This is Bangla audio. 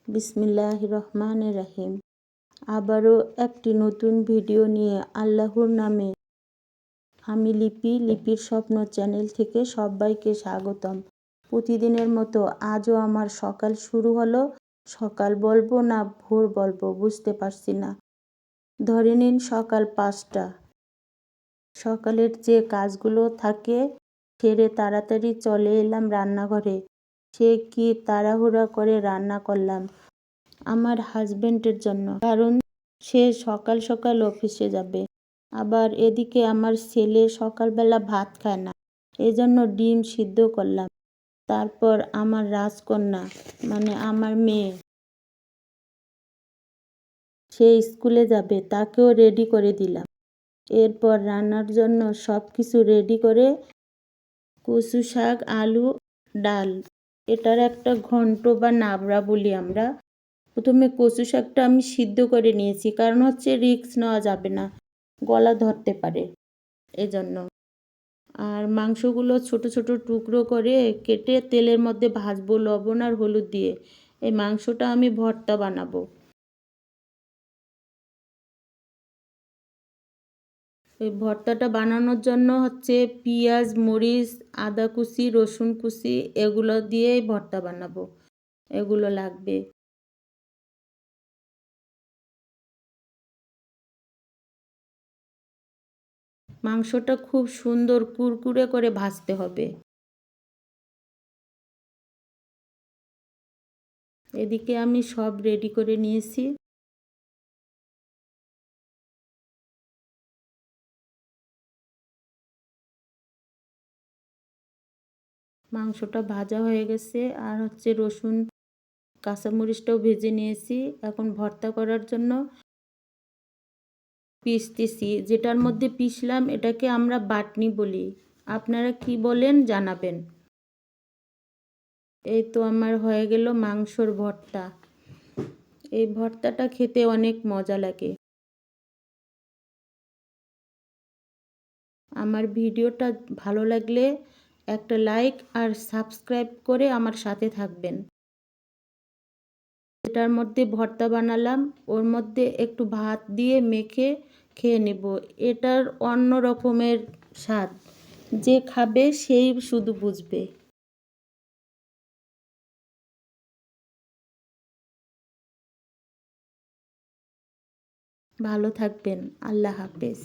বিসমিল্লাহির রহমানির রহিম। আবারও একটি নতুন ভিডিও নিয়ে আল্লাহর নামে। আমি লিপির স্বপ্ন চ্যানেল থেকে সবাইকে স্বাগতম। প্রতিদিনের মতো আজও আমার সকাল শুরু হলো। সকাল বলবো না ভোর বলবো বুঝতে পারছি না। ধরে নিন সকাল 5টা। সকালের যে কাজগুলো থাকে সেরে তাড়াতাড়ি চলে এলাম রান্নাঘরে। সে কি তাড়াহুড়া করে রান্না করলাম আমার হাজবেন্ডের জন্য, কারণ সে সকাল সকাল অফিসে যাবে। আবার এদিকে আমার ছেলে সকালবেলা ভাত খায় না, এজন্য ডিম সিদ্ধ করলাম। তারপর আমার রাজকন্যা মানে আমার মেয়ে, সে স্কুলে যাবে, তাকেও রেডি করে দিলাম। এরপর রান্নার জন্য সব কিছু রেডি করে কচু শাক, আলু, ডাল, এটার একটা ঘন্ট বা নাবড়া বলি আমরা। প্রথমে কচু শাকটা আমি সিদ্ধ করে নিয়েছি, কারণ হচ্ছে রিস্ক নেওয়া যাবে না, গলা ধরতে পারে এজন্য। আর মাংসগুলো ছোট ছোট টুকরো করে কেটে তেলের মধ্যে ভাজবো লবণ আর হলুদ দিয়ে। এই মাংসটা আমি ভর্তা বানাবো। এই ভর্তাটা বানানোর জন্য হচ্ছে পেঁয়াজ, মরিচ, আদা কুচি, রসুন কুচি এগুলো দিয়েই ভর্তা বানাবো, এগুলো লাগবে। মাংসটা খুব সুন্দর কুরকুরে করে ভাজতে হবে। এদিকে আমি সব রেডি করে নিয়েছি। মাংসটা ভাজা হয়ে গেছে, আর হচ্ছে রসুন কাঁচামরিচটাও ভেজে নিয়েছি। এখন ভর্তা করার জন্য পিসতেছি। যেটার মধ্যে পিসলাম এটাকে আমরা বাটনি বলি, আপনারা কি বলেন জানাবেন। এই তো আমার হয়ে গেল মাংসর ভর্তা। এই ভর্তাটা খেতে অনেক মজা লাগে। আমার ভিডিওটা ভালো লাগলে একটা লাইক আর সাবস্ক্রাইব করে আমার সাথে থাকবেন। এটার মধ্যে ভর্তা বানালাম, ওর মধ্যে একটু ভাত দিয়ে মেখে খেয়ে নেব। এটার অন্য রকমের স্বাদ, যে খাবে সেই শুধু বুঝবে। ভালো থাকবেন, আল্লাহ হাফেজ।